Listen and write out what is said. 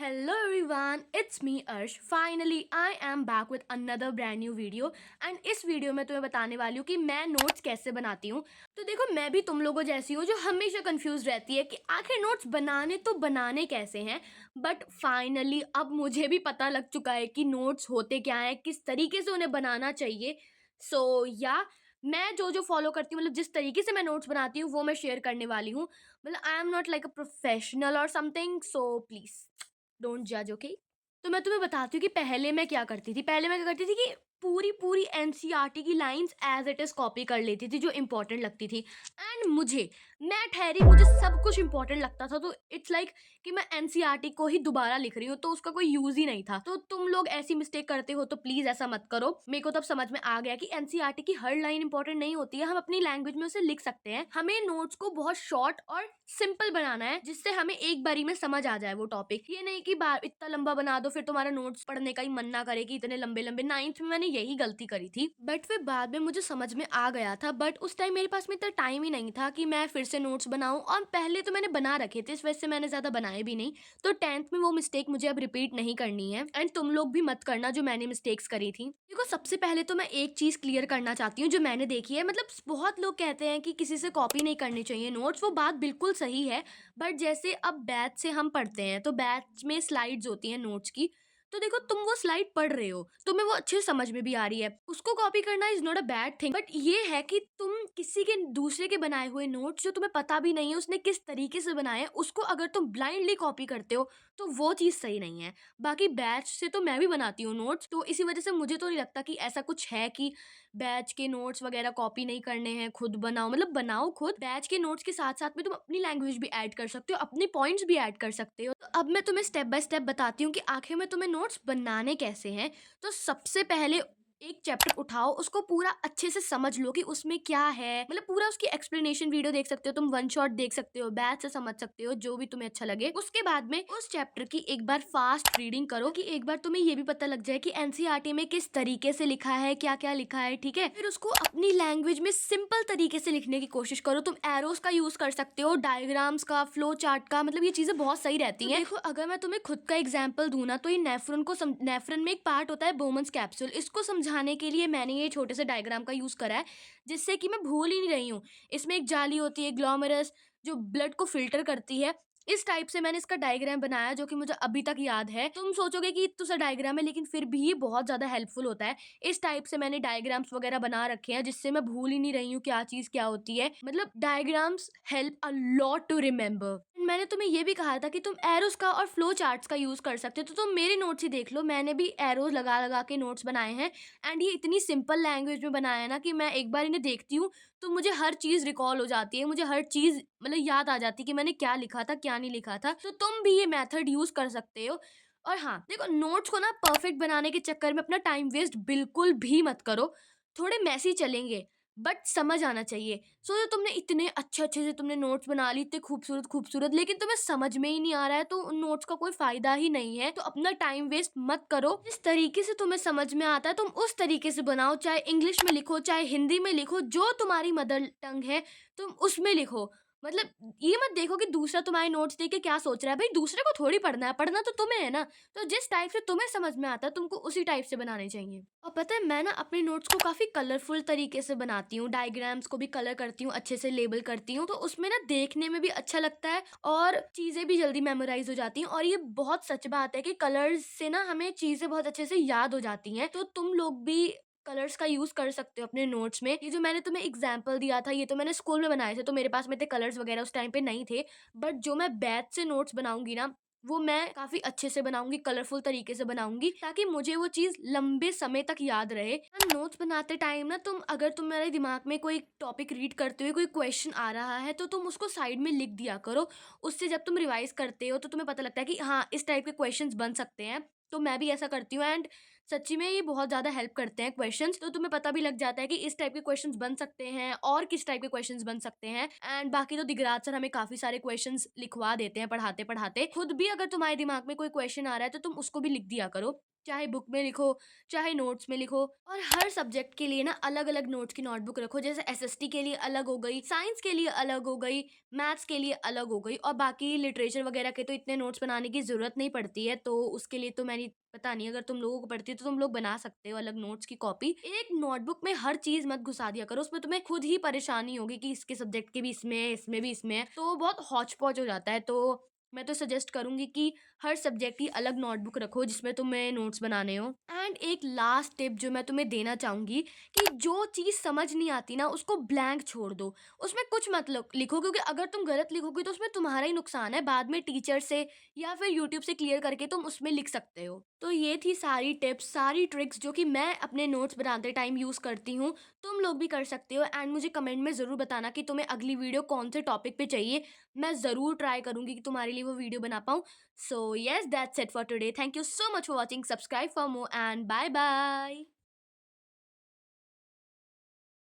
Hello everyone, it's me Arsh. Finally, I am back with another brand new video and इस video में तुम्हें बताने वाली हूँ कि मैं नोट्स कैसे बनाती हूँ। तो देखो, मैं भी तुम लोगों जैसी हूँ जो हमेशा कंफ्यूज रहती है कि आखिर नोट्स बनाने तो बनाने कैसे हैं। बट फाइनली अब मुझे भी पता लग चुका है कि नोट्स होते क्या हैं, किस तरीके से उन्हें बनाना चाहिए। सो या मैं जो जो फॉलो करती हूँ, मतलब जिस तरीके से मैं नोट्स बनाती हूँ वो मैं शेयर करने वाली हूँ। मतलब I am not like a professional और समथिंग, सो प्लीज डोंट जज, ओके। तो मैं तुम्हें बताती हूँ कि पहले मैं क्या करती थी। पहले मैं क्या करती थी कि पूरी पूरी एनसीईआरटी की lines as it is copy कर लेती थी जो इंपॉर्टेंट लगती थी। एंड मैं ठहरी, मुझे सब कुछ इंपॉर्टेंट लगता था, तो इट्स लाइक कि मैं एनसीईआरटी को ही दोबारा लिख रही हूँ, तो उसका कोई यूज ही नहीं था। तो तुम लोग ऐसी मिस्टेक करते हो तो प्लीज ऐसा मत करो। मेरे को तब समझ में आ गया कि एनसीईआरटी की हर लाइन इंपॉर्टेंट नहीं होती है, हम अपनी लैंग्वेज में उसे लिख सकते हैं। हमें नोट्स को बहुत शॉर्ट और सिंपल बनाना है जिससे हमें एक बारी में समझ आ जाए वो टॉपिक। ये नहीं कि बार इतना लंबा बना दो फिर तुम्हारा नोट्स पढ़ने का ही मन ना करे कि इतने लंबे लंबे। नाइन्थ में मैंने यही गलती करी थी, बट फिर बाद में मुझे समझ में आ गया था। बट उस टाइम मेरे पास में इतना टाइम ही नहीं था कि मैं फिर से नोट्स बनाऊं, और पहले तो मैंने बना रखे थे, इस वजह से मैंने ज्यादा बनाए भी नहीं। तो 10th में वो मिस्टेक मुझे अब रिपीट नहीं करनी है, एंड तुम लोग भी मत करना जो मैंने मिस्टेक्स करी थी। देखो, सबसे पहले तो मैं एक चीज क्लियर करना चाहती हूँ जो मैंने देखी है। मतलब बहुत लोग कहते हैं कि किसी से कॉपी नहीं करनी चाहिए नोट्स, वो बात बिल्कुल सही है। बट जैसे अब बैच से हम पढ़ते हैं तो बैच में स्लाइड्स होती हैं नोट्स की। तो देखो, तुम वो स्लाइड पढ़ रहे हो, तुम्हें वो अच्छे से समझ में भी आ रही है, उसको कॉपी करना is not a bad thing. But ये है कि तुम किसी के दूसरे के बनाए हुए नोट्स जो तुम्हें पता भी नहीं है उसने किस तरीके से बनाए हैं, उसको अगर तुम ब्लाइंडली कॉपी करते हो तो वो चीज सही नहीं है। बाकी बैच से तो मैं भी बनाती हूँ नोट्स, तो इसी वजह से मुझे तो नहीं लगता कि ऐसा कुछ है कि बैच के नोट्स वगैरह कॉपी नहीं करने हैं, खुद बनाओ। मतलब बनाओ खुद, बैच के नोट्स के साथ साथ में तुम अपनी लैंग्वेज भी ऐड कर सकते हो, अपने पॉइंट्स भी ऐड कर सकते हो। तो अब मैं तुम्हें स्टेप बाय स्टेप बताती हूँ कि आखिर में तुम्हें नोट्स बनाने कैसे हैं। तो सबसे पहले एक चैप्टर उठाओ, उसको पूरा अच्छे से समझ लो कि उसमें क्या है। मतलब पूरा उसकी एक्सप्लेनेशन वीडियो देख सकते हो, तुम वन शॉट देख सकते हो, बैच से समझ सकते हो, जो भी तुम्हें अच्छा लगे। उसके बाद में उस चैप्टर की एक बार फास्ट रीडिंग करो कि एक बार तुम्हें ये भी पता लग जाए कि एनसीईआरटी में किस तरीके से लिखा है, क्या क्या लिखा है, ठीक है। फिर उसको अपनी लैंग्वेज में सिंपल तरीके से लिखने की कोशिश करो। तुम एरोस का यूज कर सकते हो, डायग्राम्स का, फ्लो चार्ट का, मतलब ये चीजें बहुत सही रहती हैं। देखो, अगर मैं तुम्हें खुद का एग्जाम्पल दूं ना, तो ये नेफ्रॉन में एक पार्ट होता है बोमन्स कैप्सूल, इसको समझाने के लिए मैंने ये छोटे से डायग्राम का यूज करा है, जिससे कि मैं भूल ही नहीं रही हूँ। इसमें एक जाली होती है ग्लोमेरस, जो ब्लड को फिल्टर करती है। इस टाइप से मैंने इसका डायग्राम बनाया जो कि मुझे अभी तक याद है। तुम सोचोगे कि तो सा डायग्राम है, लेकिन फिर भी ये बहुत ज्यादा हेल्पफुल होता है। इस टाइप से मैंने डायग्राम्स वगैरह बना रखे हैं जिससे मैं भूल ही नहीं रही हूँ क्या चीज क्या होती है। मतलब diagrams help a lot to remember. मैंने तुम्हें ये भी कहा था कि तुम एरोस का और फ्लो चार्ट्स का यूज कर सकते हो, तो तुम मेरे नोट्स ही देख लो, मैंने भी एरोस लगा लगा के नोट्स बनाए हैं। एंड ये इतनी सिंपल लैंग्वेज में बनाया है ना कि मैं एक बार इन्हें देखती हूँ तो मुझे हर चीज रिकॉल हो जाती है, मुझे हर चीज मतलब याद आ जाती है कि मैंने क्या लिखा था क्या नहीं लिखा था। तो तुम भी ये मेथड यूज कर सकते हो। और हाँ, देखो, नोट्स को ना परफेक्ट बनाने के चक्कर में अपना टाइम वेस्ट बिल्कुल भी मत करो। थोड़े मैसी चलेंगे, बट समझ आना चाहिए। सोचो, तुमने इतने अच्छे अच्छे से तुमने नोट्स बना ली, इतने खूबसूरत खूबसूरत, लेकिन तुम्हें समझ में ही नहीं आ रहा है, तो उन नोट्स का कोई फायदा ही नहीं है। तो अपना टाइम वेस्ट मत करो। जिस तरीके से तुम्हें समझ में आता है तुम उस तरीके से बनाओ, चाहे इंग्लिश में लिखो चाहे हिंदी में लिखो, जो तुम्हारी मदर टंग है तुम उसमें लिखो। मतलब ये मत देखो कि दूसरा तुम्हारे नोट्स देख के क्या सोच रहा है, भाई दूसरे को थोड़ी पढ़ना है, पढ़ना तो तुम्हें है ना। तो जिस टाइप से तुम्हें समझ में आता है तुमको उसी टाइप से बनाने चाहिए। और पता है, मैं ना अपने नोट्स को काफी कलरफुल तरीके से बनाती हूँ, डायग्राम्स को भी कलर करती हूँ, अच्छे से लेबल करती हूँ, तो उसमें ना देखने में भी अच्छा लगता है और चीजें भी जल्दी मेमोराइज हो जाती हैं। और ये बहुत सच बात है कि कलर्स से ना हमें चीजें बहुत अच्छे से याद हो जाती हैं। तो तुम लोग भी कलर्स का यूज कर सकते हो अपने नोट्स में। ये जो मैंने तुम्हें एग्जाम्पल दिया था ये तो मैंने स्कूल में बनाए थे, तो मेरे पास में थे कलर्स वगैरह उस टाइम पे नहीं थे। बट जो मैं बैच से नोट्स बनाऊंगी ना, वो मैं काफी अच्छे से बनाऊंगी, कलरफुल तरीके से बनाऊंगी, ताकि मुझे वो चीज लंबे समय तक याद रहे। नोट्स बनाते टाइम ना तुम, अगर तुम्हारे दिमाग में कोई टॉपिक रीड करते हुए कोई क्वेश्चन आ रहा है तो तुम उसको साइड में लिख दिया करो। उससे जब तुम रिवाइज करते हो तो तुम्हें पता लगता है कि हाँ, इस टाइप के क्वेश्चंस बन सकते हैं। तो मैं भी ऐसा करती हूँ। एंड सच्ची में ये बहुत ज़्यादा हेल्प करते हैं क्वेश्चंस, तो तुम्हें पता भी लग जाता है कि इस टाइप के क्वेश्चंस बन सकते हैं और किस टाइप के क्वेश्चंस बन सकते हैं। एंड बाकी तो दिगराज सर हमें काफ़ी सारे क्वेश्चंस लिखवा देते हैं पढ़ाते-पढ़ाते। खुद भी अगर तुम्हारे दिमाग में कोई क्वेश्चन आ रहा है तो तुम उसको भी लिख दिया करो। चाहे बुक में लिखो, चाहे नोट्स में लिखो, और हर सब्जेक्ट के लिए ना अलग-अलग नोट्स की नोटबुक रखो। जैसे एसएसटी के लिए अलग हो गई, साइंस के लिए अलग हो गई, मैथ्स के लिए अलग हो गई, और बाकी लिटरेचर वगैरह के तो इतने नोट्स बनाने की ज़रूरत नहीं पड़ती है, तो उसके लिए तो मैंने पता नहीं, अगर तुम लोगों को पड़ती है तो तुम लोग बना सकते हो अलग नोट्स की कॉपी। एक नोटबुक में हर चीज़ मत घुसा दिया करो, उसमें तुम्हें खुद ही परेशानी होगी कि इसके सब्जेक्ट के भी इसमें है, इसमें भी इसमें है, तो बहुत हौच-पौच हो जाता है। तो मैं तो सजेस्ट करूँगी कि हर सब्जेक्ट की अलग नोटबुक रखो जिसमें तुम्हें नोट्स बनाने हो। एंड एक लास्ट टिप जो मैं तुम्हें देना चाहूँगी कि जो चीज़ समझ नहीं आती ना उसको ब्लैंक छोड़ दो। उसमें कुछ मत लिखो, क्योंकि अगर तुम गलत लिखोगे तो उसमें तुम्हारा ही नुकसान है। बाद में टीचर से या फिर यूट्यूब से क्लियर करके तुम उसमें लिख सकते हो। तो ये थी सारी टिप्स, सारी ट्रिक्स जो कि मैं अपने नोट्स बनाते टाइम यूज़ करती हूँ। तुम लोग भी कर सकते हो, एंड मुझे कमेंट में ज़रूर बताना कि तुम्हें अगली वीडियो कौन से टॉपिक पे चाहिए। मैं ज़रूर ट्राई करूँगी कि तुम्हारे लिए वो वीडियो बना पाऊँ। So yes, that's it for today. Thank you so much for watching. Subscribe for more and bye bye.